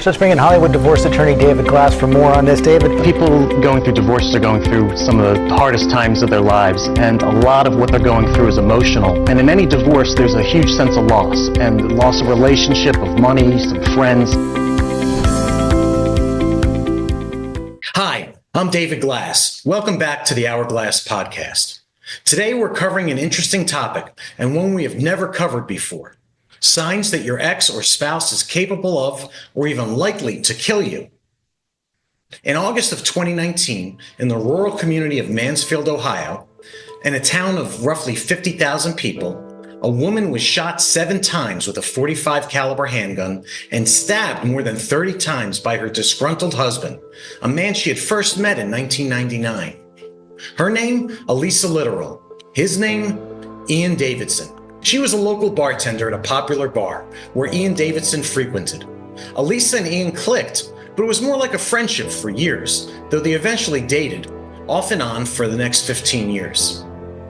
Let's bring in Hollywood divorce attorney David Glass for more on this. David, people going through divorces are going through some of the hardest times of their lives, and a lot of what they're going through is emotional. And in any divorce, there's a huge sense of loss, and loss of relationship, of money, some friends. Hi, I'm David Glass. Welcome back to the Hourglass Podcast. Today we're covering an interesting topic, and one we have never covered before. Signs that your ex or spouse is capable of, or even likely to kill you. In August of 2019, in the rural community of Mansfield, Ohio, in a town of roughly 50,000 people, a woman was shot 7 times with a .45 caliber handgun and stabbed more than 30 times by her disgruntled husband, a man she had first met in 1999. Her name, Alesia Litteral. His name, Ian Davidson. She was a local bartender at a popular bar where Ian Davidson frequented. Alesia and Ian clicked, but it was more like a friendship for years, though they eventually dated, off and on for the next 15 years.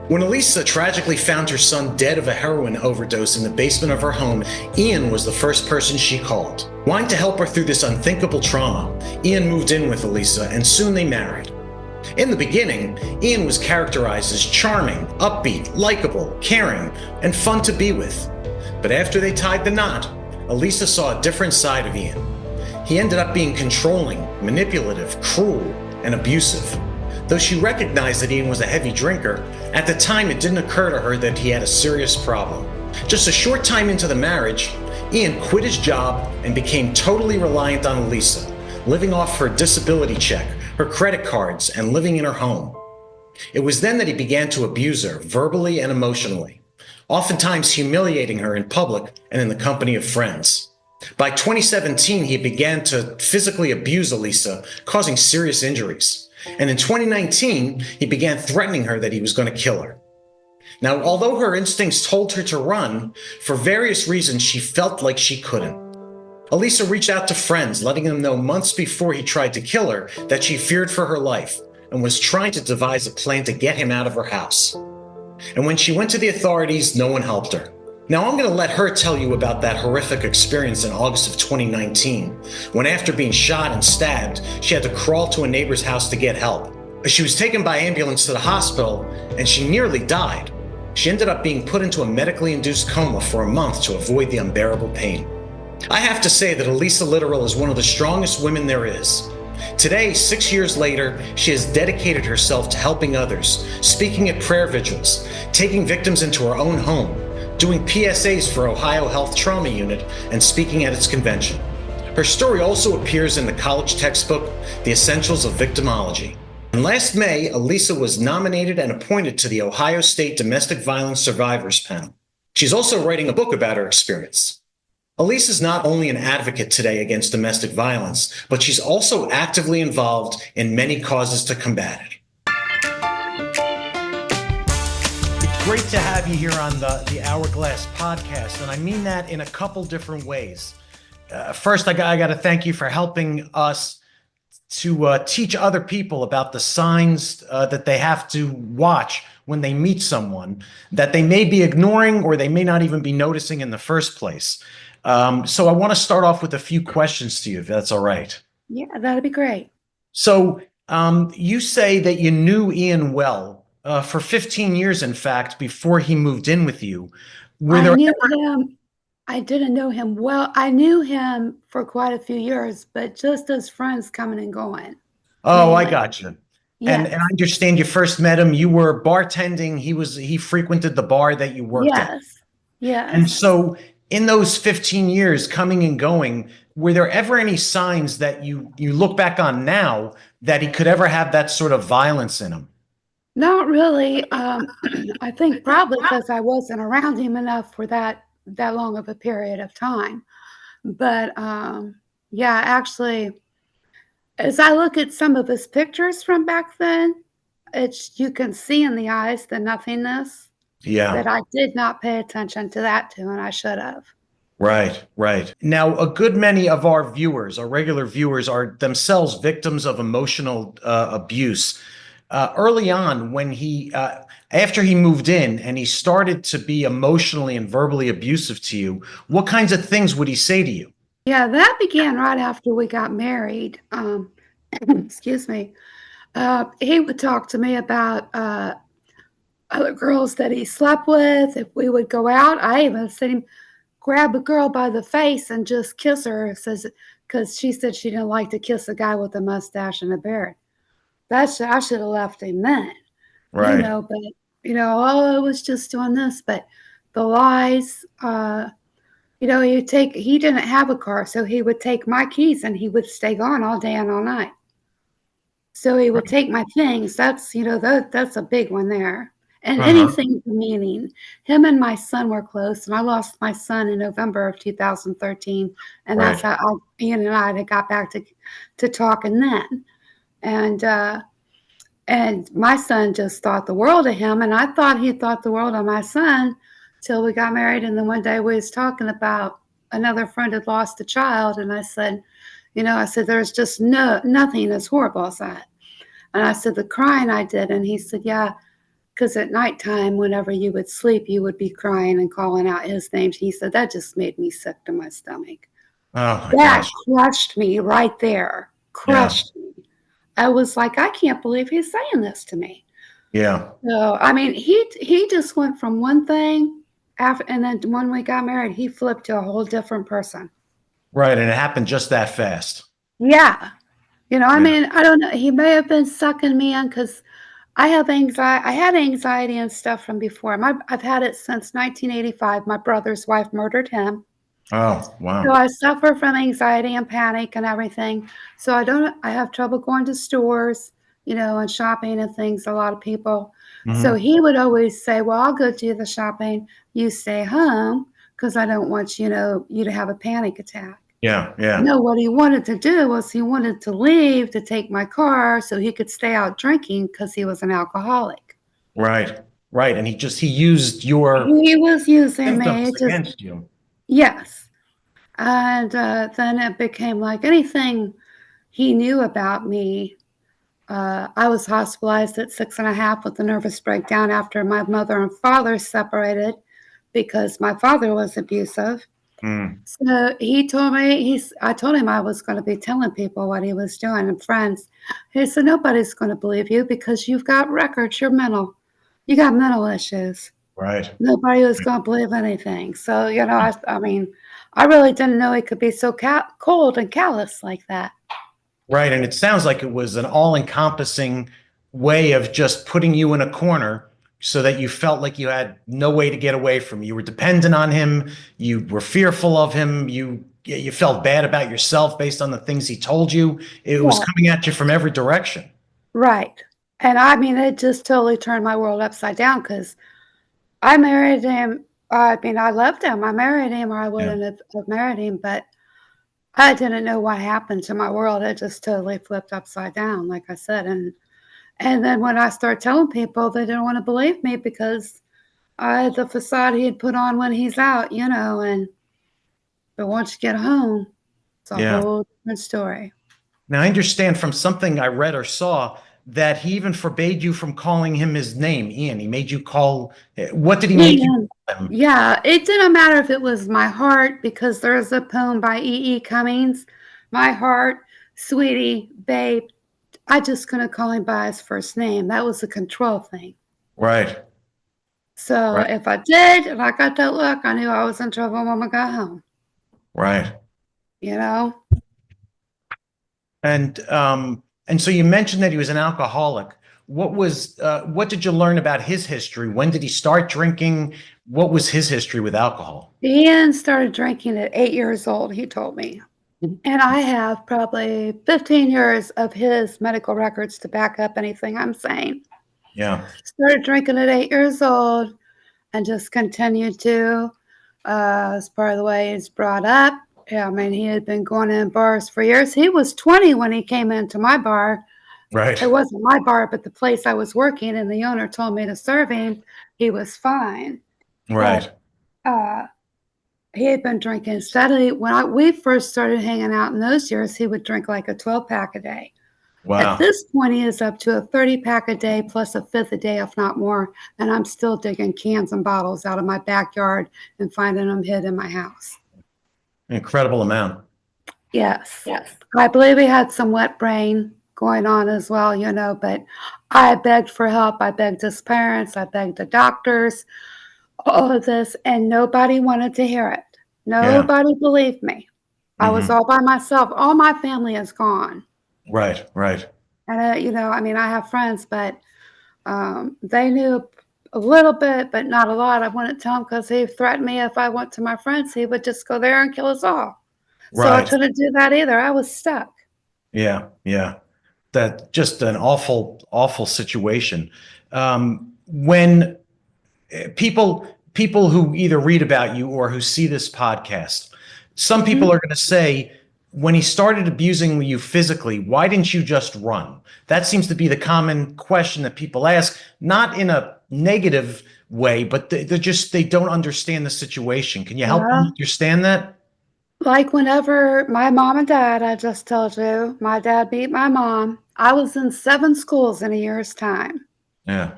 When Alesia tragically found her son dead of a heroin overdose in the basement of her home, Ian was the first person she called. Wanting to help her through this unthinkable trauma, Ian moved in with Alesia and soon they married. In the beginning, Ian was characterized as charming, upbeat, likable, caring, and fun to be with. But after they tied the knot, Alesia saw a different side of Ian. He ended up being controlling, manipulative, cruel, and abusive. Though she recognized that Ian was a heavy drinker, at the time it didn't occur to her that he had a serious problem. Just a short time into the marriage, Ian quit his job and became totally reliant on Alesia, living off her disability check, her credit cards, and living in her home. It was then that he began to abuse her verbally and emotionally, oftentimes humiliating her in public and in the company of friends. By 2017, he began to physically abuse Alesia, causing serious injuries. And in 2019, he began threatening her that he was going to kill her. Now, although her instincts told her to run, for various reasons she felt like she couldn't. Alesia reached out to friends, letting them know months before he tried to kill her that she feared for her life and was trying to devise a plan to get him out of her house. And when she went to the authorities, no one helped her. Now I'm going to let her tell you about that horrific experience in August of 2019, when after being shot and stabbed, she had to crawl to a neighbor's house to get help. She was taken by ambulance to the hospital and she nearly died. She ended up being put into a medically induced coma for a month to avoid the unbearable pain. I have to say that Alesia Litteral is one of the strongest women there is. Today, 6 years later, she has dedicated herself to helping others, speaking at prayer vigils, taking victims into her own home, doing PSAs for Ohio Health Trauma Unit, and speaking at its convention. Her story also appears in the college textbook, The Essentials of Victimology. And last May, Alesia was nominated and appointed to the Ohio State Domestic Violence Survivors Panel. She's also writing a book about her experience. Alesia is not only an advocate today against domestic violence, but she's also actively involved in many causes to combat it. It's great to have you here on the Hourglass Podcast, and I mean that in a couple different ways. First, I got to thank you for helping us to teach other people about the signs that they have to watch when they meet someone that they may be ignoring or they may not even be noticing in the first place. So I want to start off with a few questions to you, if that's all right. Yeah, that'd be great. So you say that you knew Ian well for 15 years, in fact, before he moved in with you. I didn't know him well. I knew him for quite a few years, but just as friends coming and going. Oh, I got you. Yes. And I understand you first met him. You were bartending. He frequented the bar that you worked at. Yes. And so in those 15 years coming and going, were there ever any signs that you look back on now that he could ever have that sort of violence in him? Not really. I think probably because I wasn't around him enough for that long of a period of time. But yeah, actually, as I look at some of his pictures from back then, you can see in the eyes the nothingness. Yeah. That I did not pay attention to that too, and I should have. Right. Now, a good many of our viewers, our regular viewers, are themselves victims of emotional abuse. Early on, when after he moved in and he started to be emotionally and verbally abusive to you, what kinds of things would he say to you? Yeah, that began right after we got married. Excuse me. He would talk to me about other girls that he slept with. If we would go out, I even seen him grab a girl by the face and just kiss her, says because she said she didn't like to kiss a guy with a mustache and a beard. I should have left him then, Right. but oh, I was just doing this, but the lies. He didn't have a car, so he would take my keys and he would stay gone all day and all night. So he would take my things. That's a big one there. And Uh-huh. anything demeaning. Him and my son were close, and I lost my son in November of 2013, and that's Right. how Ian and I had got back to talking then. And my son just thought the world of him, and I thought he thought the world of my son till we got married. And then one day we was talking about another friend had lost a child, and I said, there's just nothing as horrible as that. And I said, the crying I did. And he said, yeah, because at nighttime, whenever you would sleep, you would be crying and calling out his names. He said, that just made me sick to my stomach. Oh my That gosh. crushed me right there. Yeah. Crushed me. I was like, I can't believe he's saying this to me. Yeah. So, I mean, he just went from one thing after, and then when we got married, he flipped to a whole different person. Right. And it happened just that fast. Yeah. I Yeah. mean, I don't know. He may have been sucking me in because I have anxiety. I had anxiety and stuff from before. I've had it since 1985. My brother's wife murdered him. Oh, So wow. I suffer from anxiety and panic and everything. So I have trouble going to stores, and shopping and things, a lot of people. So Hmm. he would always say, well, I'll go do the shopping. You stay home because I don't want, you to have a panic attack. Yeah. Yeah. No, what he wanted to do was he wanted to leave to take my car so he could stay out drinking because he was an alcoholic. Right. Right. And he used your He was using me. symptoms It just, against you. yes. And then it became like anything he knew about me. I was hospitalized at 6.5 with a nervous breakdown after my mother and father separated because my father was abusive. Mm. So he told me, I told him I was going to be telling people what he was doing and friends. He said, nobody's going to believe you because you've got records. You're mental. You got mental issues. Right. Nobody was going to believe anything. So, I mean, I really didn't know he could be so cold and callous like that. Right. And it sounds like it was an all-encompassing way of just putting you in a corner so that you felt like you had no way to get away from. You were dependent on him. You were fearful of him. You felt bad about yourself based on the things he told you. It was Yeah. coming at you from every direction. Right. And I mean, it just totally turned my world upside down because I married him. I mean, I loved him. I married him or I Yeah. wouldn't have married him, but I didn't know what happened to my world. It just totally flipped upside down, like I said. And then when I started telling people, they didn't want to believe me because I had the facade he had put on when he's out, but once you get home, it's a Yeah. whole different story. Now, I understand from something I read or saw that he even forbade you from calling him his name, Ian. He made you call, what did he make you Ian. call him? Yeah, it didn't matter if it was my heart because there's a poem by E. E. Cummings, my heart, sweetie, babe. I just couldn't call him by his first name. That was a control thing. Right. So Right. if I did and I got that look, I knew I was in trouble when I got home, Right. you know? And so you mentioned that he was an alcoholic. What did you learn about his history? When did he start drinking? What was his history with alcohol? Ian started drinking at 8 years old, he told me. And I have probably 15 years of his medical records to back up anything I'm saying. Yeah. Started drinking at 8 years old and just continued to, as part of the way he's brought up. Yeah, I mean, he had been going in bars for years. He was 20 when he came into my bar. Right. It wasn't my bar, but the place I was working, and the owner told me to serve him. He was fine. But Right. uh, he had been drinking steadily. When we first started hanging out in those years, he would drink like a 12-pack a day. At Wow. this point, he is up to a 30-pack a day plus a fifth a day, if not more. And I'm still digging cans and bottles out of my backyard and finding them hid in my house. Incredible amount. Yes. I believe he had some wet brain going on as well, but I begged for help. I begged his parents. I begged the doctors, all of this, and nobody wanted to hear it. Yeah. Nobody believed me. I was Hmm. all by myself. All my family is gone. Right, right. And, I have friends, but they knew a little bit, but not a lot. I wouldn't tell him because he threatened me if I went to my friends, he would just go there and kill us all. So I Right. couldn't do that either. I was stuck. Yeah, yeah. That just an awful, awful situation. When people who either read about you or who see this podcast, some people Mhm. are going to say, when he started abusing you physically, why didn't you just run? That seems to be the common question that people ask, not in a negative way, but they don't understand the situation. Can you help them Well, understand that? like whenever my mom and dad, I just told you, my dad beat my mom. I was in 7 schools in a year's time. Yeah.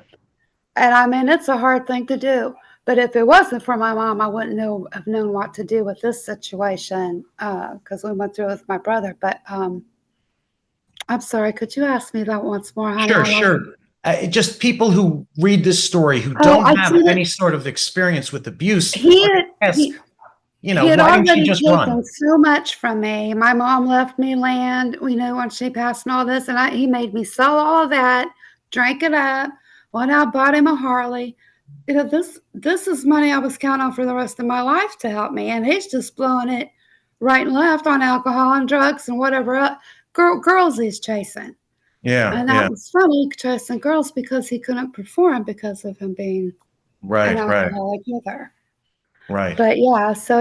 And I mean, it's a hard thing to do. But if it wasn't for my mom, I wouldn't have known what to do with this situation because we went through it with my brother. But I'm sorry, could you ask me that once more, honey? Sure, I lost. sure. Just people who read this story who Oh, don't I have any didn't. sort of experience with abuse He are had going to ask, he he had why didn't she already just run? taken so much from me. My mom left me land, when she passed and all this, and he made me sell all of that, drank it up, went out, bought him a Harley. This is money I was counting on for the rest of my life to help me, and he's just blowing it right and left on alcohol and drugs and whatever girls he's chasing. Yeah, And that yeah. was funny, chasing girls because he couldn't perform because of him being an Right, right, alcoholic either. right, But yeah, so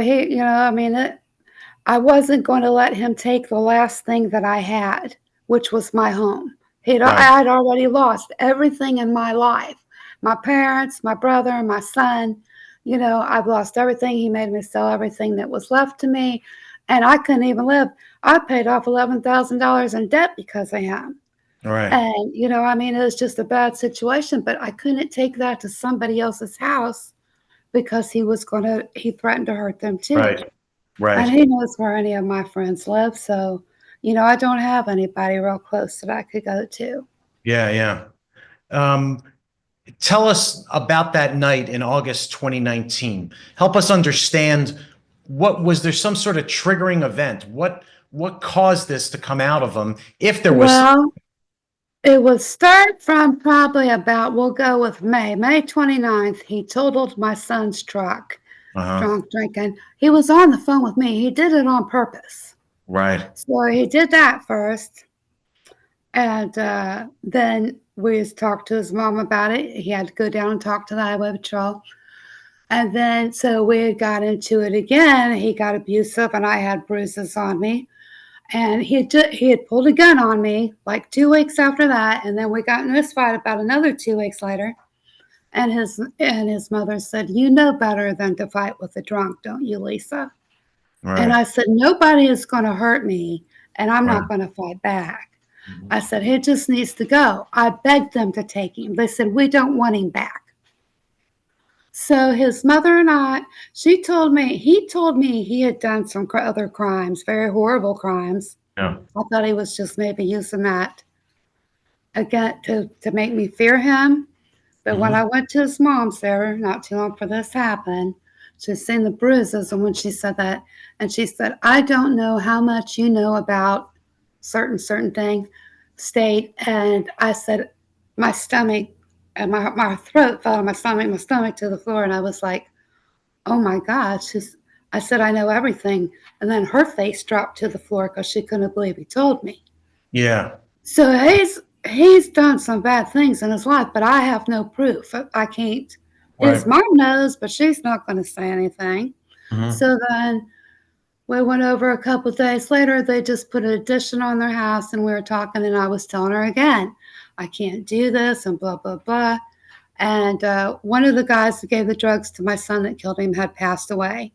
I wasn't going to let him take the last thing that I had, which was my home. I right, had already lost everything in my life. My parents, my brother, my son, I've lost everything. He made me sell everything that was left to me, and I couldn't even live. I paid off $11,000 in debt because of him. right, And, it was just a bad situation, but I couldn't take that to somebody else's house because he threatened to hurt them too. right, And right. he knows where any of my friends live, so, I don't have anybody real close that I could go to. Yeah, yeah. Um, Tell us about that night in August 2019. Help us understand, was there some sort of triggering event? What caused this to come out of him, if there was some? Well, it would start from probably about, we'll go with May 29th. He totaled my son's truck, Uh-huh. drunk drinking. He was on the phone with me. He did it on purpose. Right, So he did that first. And then we talked to his mom about it. He had to go down and talk to the highway patrol. And then, so we had got into it again. He got abusive, and I had bruises on me. And he had pulled a gun on me like 2 weeks after that. And then we got in this fight about another 2 weeks later. And his mother said, "You know better than to fight with a drunk, don't you, Lisa?" And right, I said, "Nobody is going to hurt me, and I'm right. not going to fight back." Mhm. I said, "He just needs to go." I begged them to take him. They said, "We don't want him back." So his mother and he told me he had done some other crimes, very horrible crimes. Yeah. I thought he was just maybe using that again to make me fear him. But when I Mhm. went to his mom's there, not too long for this happened, she's seen the bruises. And when she said that, and she said, "I don't know how much you know about certain thing, state." And I said, my stomach and my throat fell on my stomach to the floor. And I was like, "Oh my God." I said, "I know everything." And then her face dropped to the floor because she couldn't believe he told me. Yeah. So he's done some bad things in his life, but I have no proof. I can't. His Right. mom knows, but she's not going to say anything. Mhm. So then we went over a couple of days later. They just put an addition on their house, and we were talking, and I was telling her again, "I can't do this," and blah blah blah. And one of the guys who gave the drugs to my son that killed him had passed away.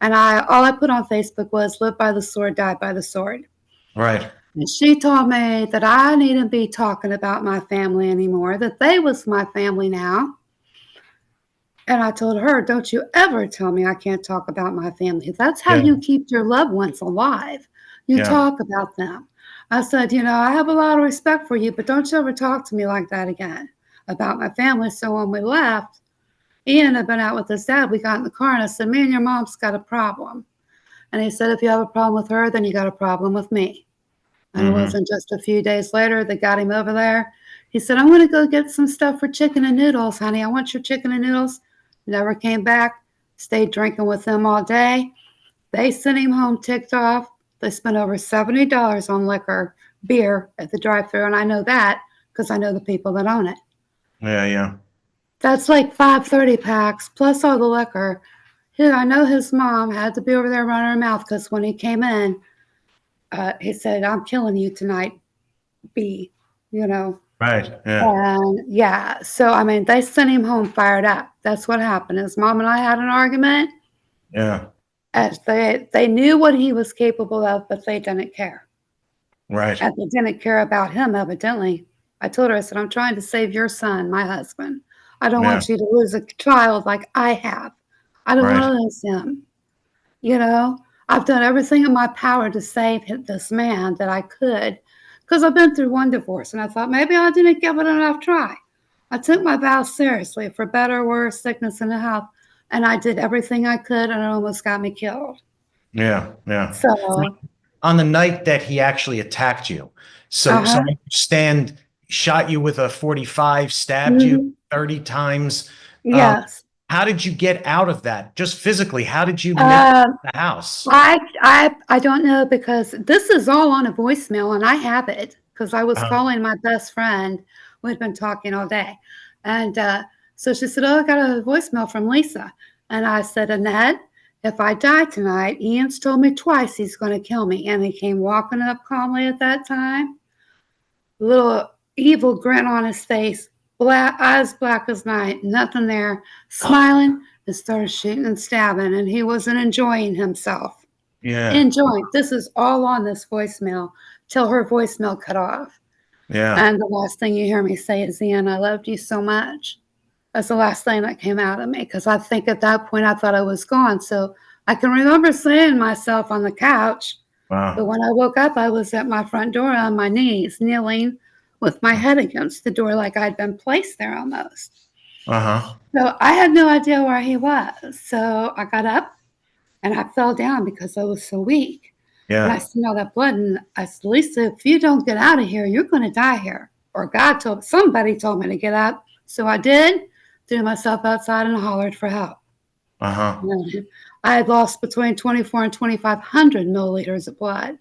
And all I put on Facebook was "Live by the sword, die by the sword." Right. And she told me that I needn't be talking about my family anymore, that they was my family now. And I told her, "Don't you ever tell me I can't talk about my family. That's how Yeah. you keep your loved ones alive. You Yeah. talk about them. I said, I have a lot of respect for you, but don't you ever talk to me like that again about my family. So when we left, Ian had been out with his dad. We got in the car and I said, me and your mom's got a problem. And he said, if you have a problem with her, then you got a problem with me. And it Mm-hmm. wasn't just a few days later they got him over there. He said, I'm going to go get some stuff for chicken and noodles, honey. I want your chicken and noodles. Never came back. Stayed drinking with them all day. They sent him home ticked off. They spent over $70 on liquor, beer at the drive-thru, and I know that because I know the people that own it. Yeah, yeah. That's like 530 packs plus all the liquor. I know his mom had to be over there running her mouth because when he came in, he said, I'm killing you tonight, B, Right. Yeah. And yeah, so I mean, they sent him home fired up. That's what happened. His mom and I had an argument. Yeah. As they knew what he was capable of, but they didn't care. Right. And they didn't care about him, evidently. I told her, I said, I'm trying to save your son, my husband. I don't Yeah. want you to lose a child like I have. I don't want Right. to lose him. I've done everything in my power to save this man that I could because I've been through one divorce and I thought maybe I didn't give it enough try. I took my vows seriously for better or worse, sickness and health, and I did everything I could and it almost got me killed. Yeah. Yeah. So, On the night that he actually attacked you, so I uh-huh. understand, shot you with a 45, stabbed you Mhm. 30 times. Um, Yes. how did you get out of that? Just physically, how did you make Um, the house? I don't know because this is all on a voicemail and I have it because I was Uh, calling my best friend. We'd been talking all day. And so she said, oh, I got a voicemail from Lisa. And I said, Annette, if I die tonight, Ian's told me twice he's going to kill me. And he came walking up calmly at that time, little evil grin on his face, black eyes black as night, nothing there, smiling and started shooting and stabbing. And he wasn't enjoying himself. yeah. Enjoying. This is all on this voicemail till her voicemail cut off. Yeah. And the last thing you hear me say is, Ian, I loved you so much. That's the last thing that came out of me because I think at that point I thought I was gone. So I can remember saying myself on the couch, but Wow. when I woke up, I was at my front door on my knees, kneeling with my head against the door like I'd been placed there almost. Uh-huh. So I had no idea where he was. So I got up and I fell down because I was so weak. And I Yeah. seen all that blood, and I said, Lisa, if you don't get out of here, you're going to die here. Or somebody told me to get out. So I did, threw myself outside and hollered for help. Uh-huh. And I had lost between 24 and 2,500 milliliters of blood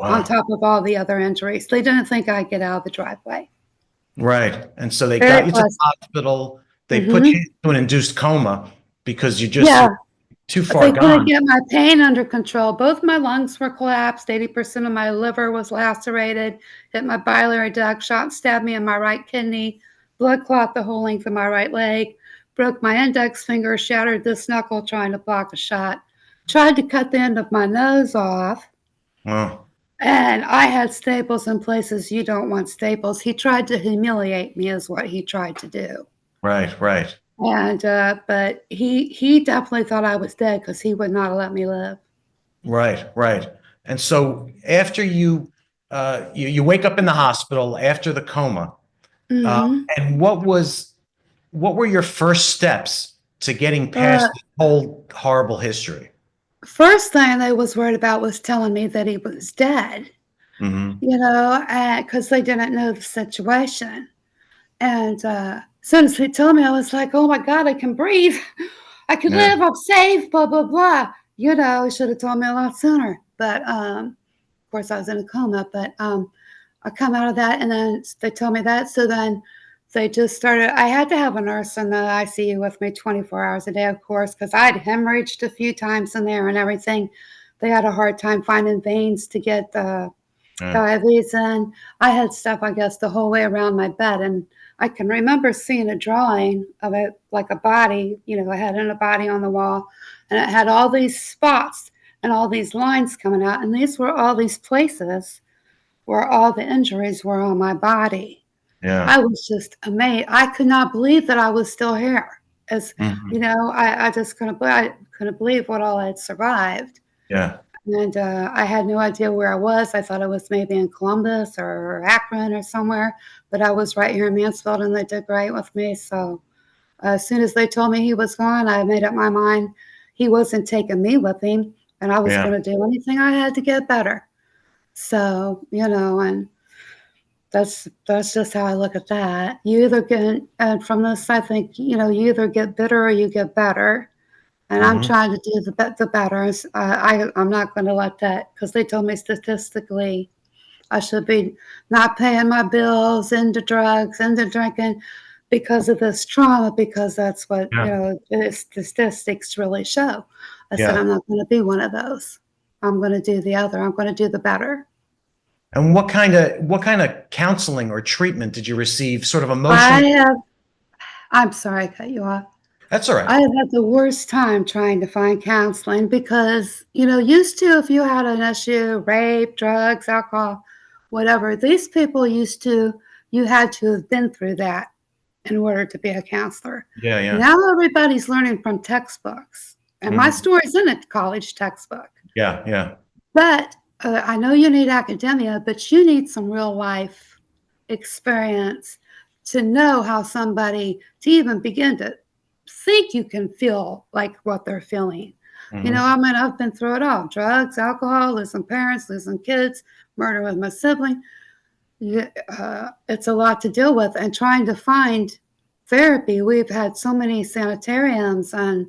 on Wow. top of all the other injuries. They didn't think I'd get out of the driveway. Right. And so they got Very you to the pleasant. hospital. They put you Mm-hmm. into an induced coma because Yeah, you're too far they couldn't gone. get my pain under control. Both my lungs were collapsed. 80% of my liver was lacerated. Hit my biliary duct. Shot and stabbed me in my right kidney. Blood clot the whole length of my right leg. Broke my index finger. Shattered this knuckle trying to block a shot. Tried to cut the end of my nose off. Wow. And I had staples in places you don't want staples. He tried to humiliate me is what he tried to do. Right. Right. And but he definitely thought I was dead because he would not let me live. Right. Right. And so after you wake up in the hospital after the coma, uh, Hmm. and what were your first steps to getting Uh, past the whole horrible history? First thing they was worried about was telling me that he was dead, Hmm. because they didn't know the situation. And as soon as they told me, I was like, oh my God, I can breathe. I can Yeah. live. I'm safe, blah, blah, blah. Should have told me a lot sooner. But of course, I was in a coma. But I come out of that, and then they told me that. So then they just started. I had to have a nurse in the ICU with me 24 hours a day, of course, because I'd hemorrhaged a few times in there and everything. They had a hard time finding veins to get the Yeah. IVs in. I had stuff, I guess, the whole way around my bed. And I can remember seeing a drawing of it like a body, a head and a body on the wall. And it had all these spots and all these lines coming out. And these were all these places where all the injuries were on my body. I Yeah. was just amazed. I could not believe that I was still here. As Hmm. I just couldn't believe what all I had survived. Yeah. And I had no idea where I was. I thought I was maybe in Columbus or Akron or somewhere, but I was right here in Mansfield, and they did great with me. So as soon as they told me he was gone, I made up my mind he wasn't taking me with him, and I was Yeah. going to do anything I had to get better. So, and that's just how I look at that. You either get, and from this, I think, you either get bitter or you get better. And I'm Mhm. trying to do the better. I'm not going to let that, because they told me statistically I should be not paying my bills, into drugs, into drinking because of this trauma, because that's what, Yeah. the statistics really show. I said, Yeah. I'm not going to be one of those. I'm going to do the other. I'm going to do the better. And what kind of counseling or treatment did you receive? Sort of I emotional. have, I'm sorry I cut you off. That's all I right. have had the worst time trying to find counseling because, used to, if you had an issue, rape, drugs, alcohol, whatever, these people used to, you had to have been through that in order to be a counselor. Yeah. Yeah. Now everybody's learning from textbooks, and my Mhm. story's in a college textbook. Yeah. Yeah. But I know you need academia, but you need some real life experience to know how somebody, to even begin to think you can feel like what they're feeling. Mhm. I mean, I've been through it all: drugs, alcohol, losing parents, losing kids, murder with my sibling. It's a lot to deal with, and trying to find therapy. We've had so many sanitariums and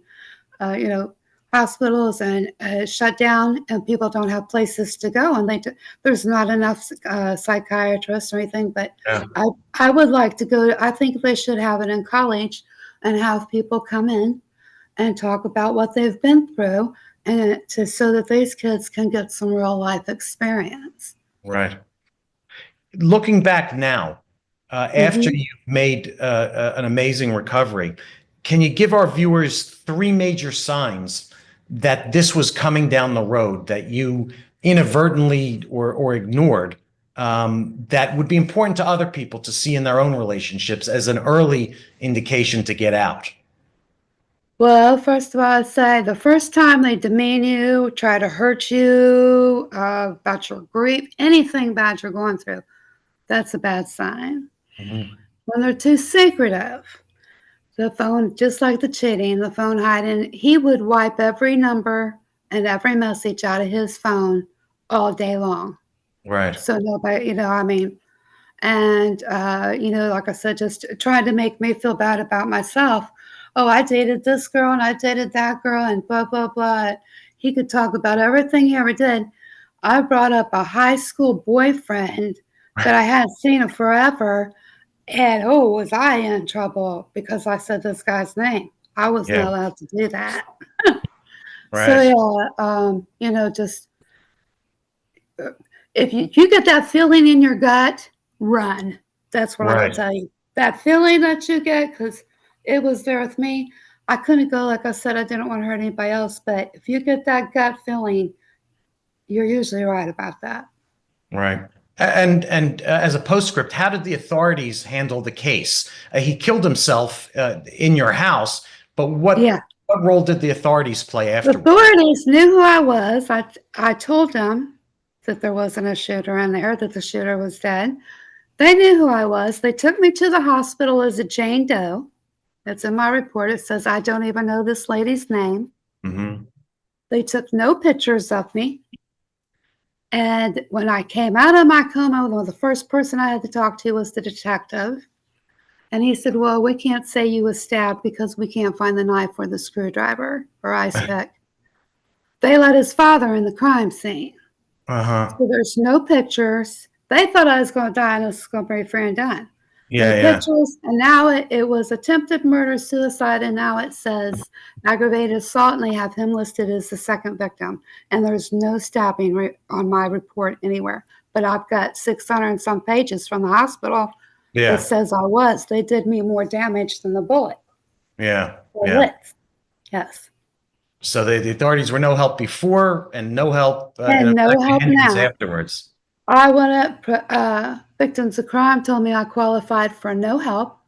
you know, hospitals and shut down, and people don't have places to go, and there's not enough psychiatrists or anything. But Yeah. I I would like to go. I think they should have it in college and have people come in and talk about what they've been through, and so that these kids can get some real life experience. Right. Looking back now, after Hmm. you've made an amazing recovery, can you give our viewers three major signs that this was coming down the road that you inadvertently or ignored, that would be important to other people to see in their own relationships as an early indication to get out? Well, first of all, I'd say the first time they demean you, try to hurt you about your grief, anything bad you're going through, that's a bad sign. Mhm. When they're too secretive, the phone, just like the cheating, the phone hiding, he would wipe every number and every message out of his phone all day long. Right. So nobody, I mean, and, like I said, just trying to make me feel bad about myself. Oh, I dated this girl and I dated that girl and blah, blah, blah. He could talk about everything he ever did. I brought up a high school boyfriend that I hadn't seen in forever. And oh, was I in trouble because I said this guy's name. I was Yeah. not allowed to do that. So Right. yeah, just if you get that feeling in your gut, run. That's what I would Right. tell you. That feeling that you get, because it was there with me. I couldn't go, like I said, I didn't want to hurt anybody else. But if you get that gut feeling, you're usually right about that. Right. And as a postscript, how did the authorities handle the case? He killed himself in your house, but what Yeah. what role did the authorities play The afterward? authorities knew who I was. I told them that there wasn't a shooter in there, that the shooter was dead. They knew who I was. They took me to the hospital as a Jane Doe. It's in my report. It says I don't even know this lady's name. Hmm. They took no pictures of me. And when I came out of my coma, well, the first person I had to talk to was the detective. And he said, well, we can't say you was stabbed because we can't find the knife or the screwdriver or ice pick. They let his father in the crime scene. Uh-huh. So there's no pictures. They thought I was going to die and this was going to be free and done. No Yeah, yeah. pictures. And now it was attempted murder, suicide, and now it says aggravated assault, and they have him listed as the second victim. And there's no stabbing on my report anywhere. But I've got 600 and some pages from the hospital that Yeah. says I was. They did me more damage than the bullet. Yeah. Yeah. Bullets. Yes. So the authorities were no help before and no help in And no effect help any means now. afterwards. I went up, victims of crime told me I qualified for no help.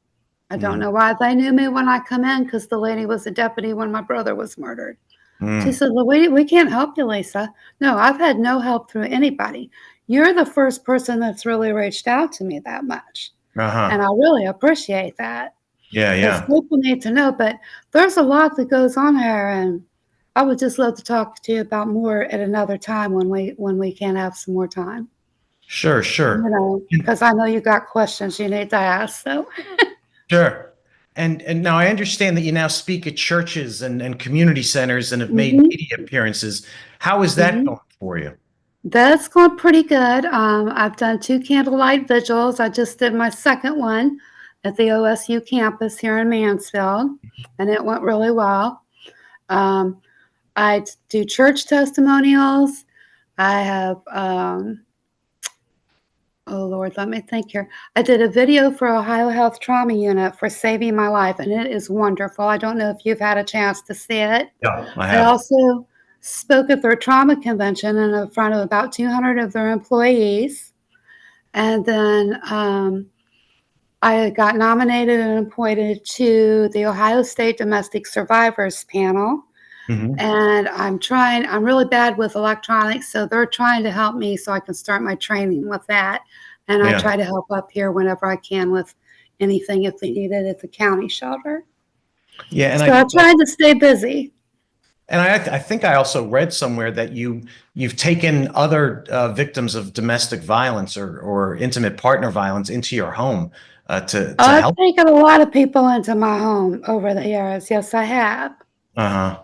I don't Mhm. know why they knew me when I come in, because the lady was a deputy when my brother was murdered. She Mm. said, "Well, we can't help you, Lisa." No, I've had no help through anybody. You're the first person that's really reached out to me that much, and I Uh-huh. really appreciate that Yeah, because yeah. people need to know, but there's a lot that goes on here, and I would just love to talk to you about more at another time when we can have some more time, Sure, sure. because I know you got questions you need to ask, so Sure. And now I understand that you now speak at churches and community centers and have made Mhm, media appearances. How is that mhm. going for you? That's going pretty good. I've done 2 candlelight vigils. I just did my second one at the OSU campus here in Mansfield, and it went really well. Um, I do church testimonials. I have, oh Lord, let me think here. I did a video for Ohio Health Trauma Unit for saving my life, and it is wonderful. I don't know if you've had a chance to see it. Yeah, I I have. also spoke at their trauma convention in front of about 200 of their employees. And then I got nominated and appointed to the Ohio State Domestic Survivors Panel. Hmm. And I'm really bad with electronics, so they're trying to help me so I can start my training with that. And I Yeah. try to help up here whenever I can with anything if they need it at the county shelter. Yeah, So I'm trying to stay busy. I think I also read somewhere that you've taken other victims of domestic violence or intimate partner violence into your home to I've help. taken a lot of people into my home over the years. Yes, I have. Uh-huh.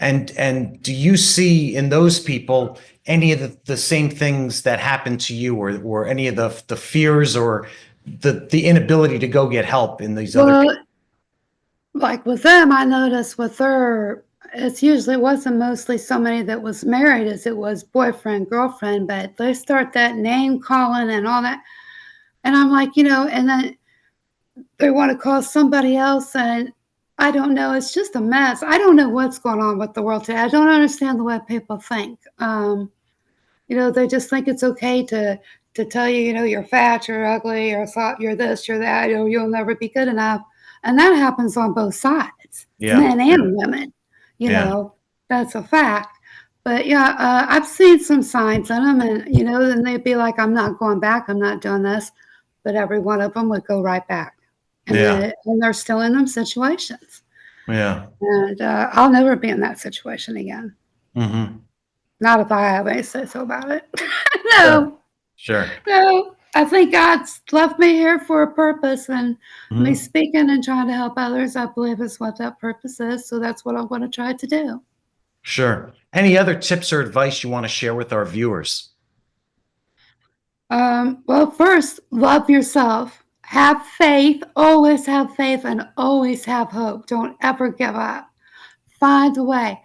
And do you see in those people any of the same things that happened to you, or any of the fears or the inability to go get help in these other people? Well, like with them, I noticed with her, it wasn't mostly somebody that was married as it was boyfriend, girlfriend, but they start that name calling and all that. And I'm like, and then they want to call somebody else. And I don't know. It's just a mess. I don't know what's going on with the world today. I don't understand the way people think. They just think it's okay to tell you, you're fat, you're ugly, you're this, you're that, you'll never be good enough. And that happens on both sides, Yeah, men yeah, and women. You yeah, know, that's a fact. But yeah, I've seen some signs in them, and then they'd be like, "I'm not going back. I'm not doing this," but every one of them would go right back, and yeah, they're still in them situations. yeah. And I'll never be in that situation again. Hmm. Not if I have any say so about it. Sure, No. sure. No, I think God's left me here for a purpose, and me Hmm. speaking and trying to help others, I believe is what that purpose is. So that's what I'm going to try to do. Sure. Any other tips or advice you want to share with our viewers? Well, first, love yourself. Have faith. Always have faith and always have hope. Don't ever give up. Find a way.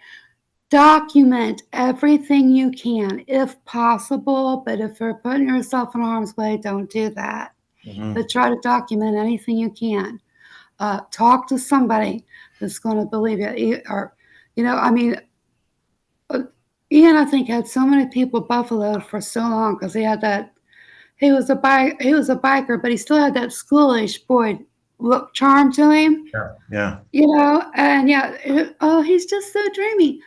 Document everything you can if possible. But if you're putting yourself in harm's way, don't do that. Hmm. But try to document anything you can. Talk to somebody that's going to believe you. Or, I mean, uh, Ian, I think, had so many people buffaloed for so long because he had that. He was a biker, but he still had that schoolish boy look charm to him. Yeah, yeah. And yeah, oh, he's just so dreamy.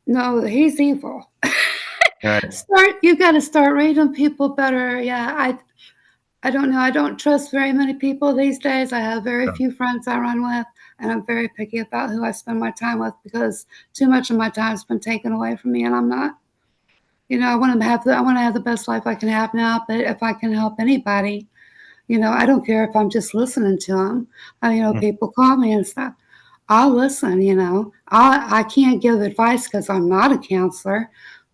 No, he's evil. Right. You got to start reading people better. Yeah, I don't know. I don't trust very many people these days. I have very few friends I run with, and I'm very picky about who I spend my time with because too much of my time's been taken away from me, and I'm not. I want to have the best life I can have now. But if I can help anybody, I don't care if I'm just listening to them. People call me and stuff. I'll listen. I can't give advice because I'm not a counselor,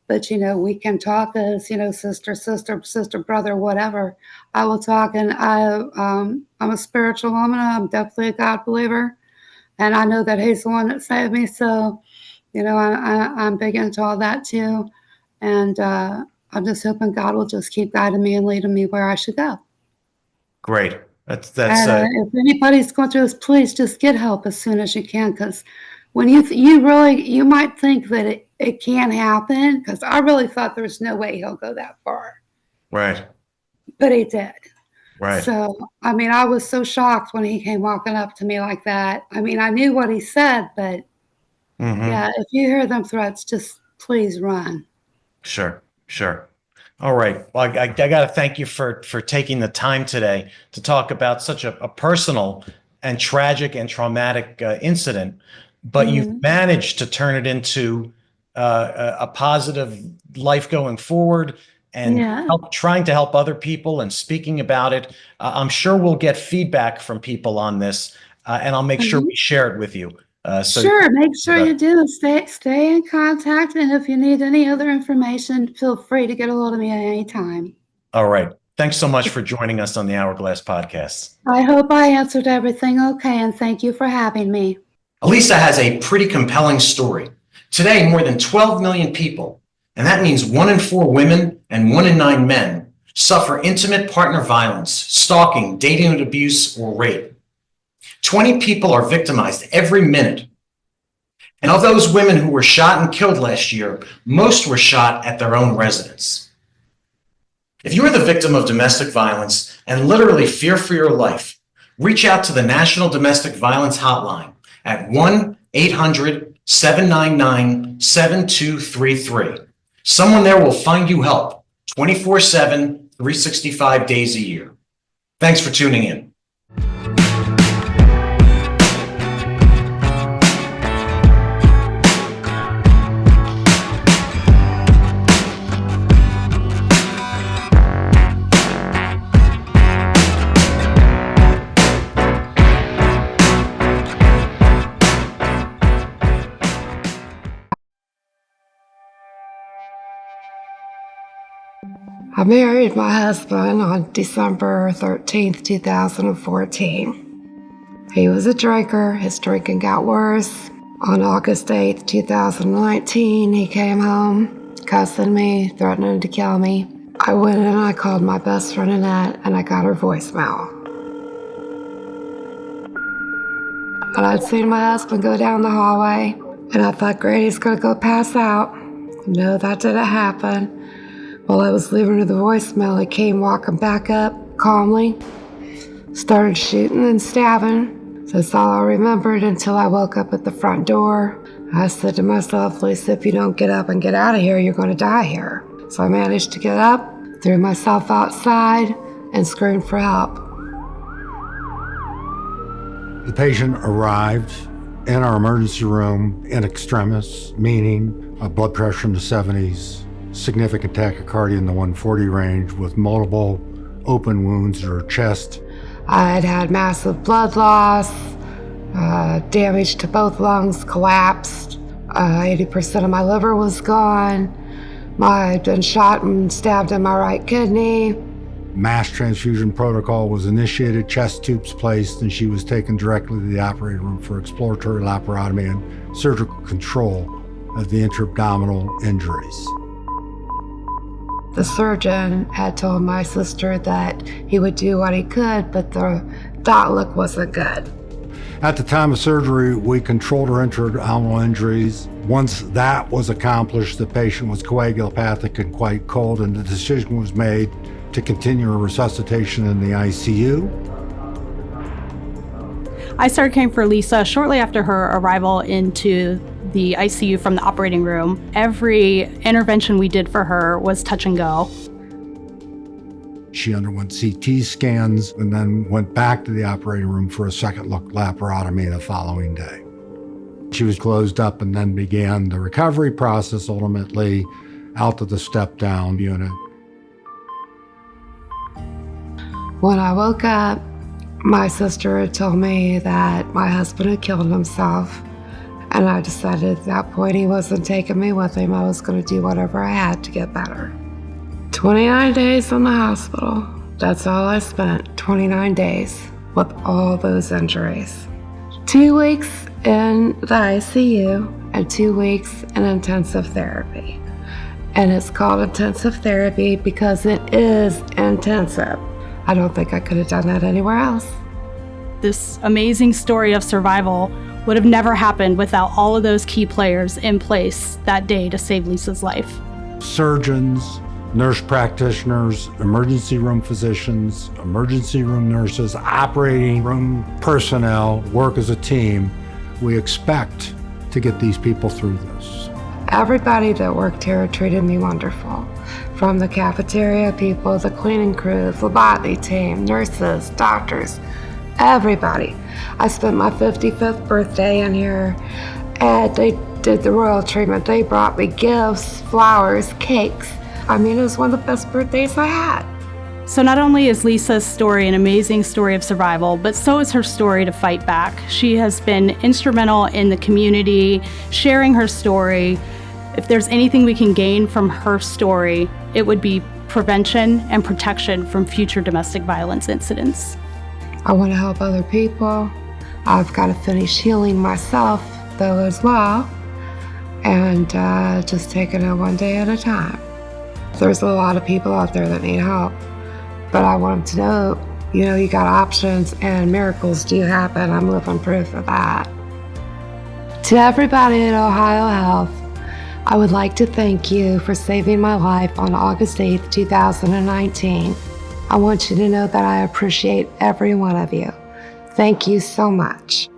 but we can talk as sister, brother, whatever. I will talk, and I'm a spiritual woman. I'm definitely a God believer, and I know that He's the one that saved me. So I'm big into all that too, and I'm just hoping God will just keep guiding me and leading me where I should go. Great. That's And if anybody's going through this, please just get help as soon as you can, because when you might think that it can happen, because I really thought there was no way he'll go that far, right, but he did. right. So, I mean, I was so shocked when he came walking up to me like that. I mean, I knew what he said, but Yeah, if you hear them threats, just please run. Sure. All right. Well, I got to thank you for taking the time today to talk about such a personal and tragic and traumatic incident, but you've managed to turn it into a positive life going forward and trying to help other people and speaking about it. I'm sure we'll get feedback from people on this, and I'll make sure we share it with you. Sure, make sure you do. Stay in contact, and if you need any other information, feel free to get a hold of me at any time. All right. Thanks so much for joining us on the Hourglass podcast. I hope I answered everything okay, and thank you for having me. Alesia has a pretty compelling story. Today, more than 12 million people, and that means 1 in 4 women and 1 in 9 men, suffer intimate partner violence, stalking, dating abuse, or rape. 20 people are victimized every minute. And of those women who were shot and killed last year, most were shot at their own residence. If you are the victim of domestic violence and literally fear for your life, reach out to the National Domestic Violence Hotline at 1-800-799-7233. Someone there will find you help 24/7, 365 days a year. Thanks for tuning in. I married my husband on December 13th, 2014. He was a drinker. His drinking got worse. On August 8th, 2019, he came home, cussing me, threatening to kill me. I went in and I called my best friend Annette, and I got her voicemail. And I'd seen my husband go down the hallway, and I thought, great, he's gonna go pass out. No, that didn't happen. While I was leaving her the voicemail, he came walking back up calmly, started shooting and stabbing. So that's all I remembered until I woke up at the front door. I said to myself, Lisa, if you don't get up and get out of here, you're going to die here. So I managed to get up, threw myself outside, and screamed for help. The patient arrived in our emergency room in extremis, meaning a blood pressure in the 70s, significant tachycardia in the 140 range with multiple open wounds in her chest. I had had massive blood loss, damage to both lungs, collapsed. 80% of my liver was gone. I'd been shot and stabbed in my right kidney. Mass transfusion protocol was initiated, chest tubes placed, and she was taken directly to the operating room for exploratory laparotomy and surgical control of the intra-abdominal injuries. The surgeon had told my sister that he would do what he could, but the outlook wasn't good. At the time of surgery, we controlled her intra-abdominal injuries. Once that was accomplished, the patient was coagulopathic and quite cold, and the decision was made to continue her resuscitation in the ICU. I started caring for Lisa shortly after her arrival into the ICU from the operating room. Every intervention we did for her was touch and go. She underwent CT scans and then went back to the operating room for a second look laparotomy the following day. She was closed up and then began the recovery process, ultimately out to the step-down unit. When I woke up, my sister had told me that my husband had killed himself, and I decided at that point he wasn't taking me with him. I was going to do whatever I had to get better. 29 days in the hospital. That's all I spent, 29 days with all those injuries. 2 weeks in the ICU and 2 weeks in intensive therapy. And it's called intensive therapy because it is intensive. I don't think I could have done that anywhere else. This amazing story of survival would have never happened without all of those key players in place that day to save Lisa's life. Surgeons, nurse practitioners, emergency room physicians, emergency room nurses, operating room personnel work as a team. We expect to get these people through this. Everybody that worked here treated me wonderful. From the cafeteria people, the cleaning crew, phlebotomy team, nurses, doctors, everybody. I spent my 55th birthday in here, and they did the royal treatment. They brought me gifts, flowers, cakes. I mean, it was one of the best birthdays I had. So not only is Lisa's story an amazing story of survival, but so is her story to fight back. She has been instrumental in the community, sharing her story. If there's anything we can gain from her story, it would be prevention and protection from future domestic violence incidents. I want to help other people. I've got to finish healing myself, though, as well, and just taking it one day at a time. There's a lot of people out there that need help, but I want them to know, you got options and miracles do happen. I'm living proof of that. To everybody at Ohio Health, I would like to thank you for saving my life on August 8th, 2019. I want you to know that I appreciate every one of you. Thank you so much.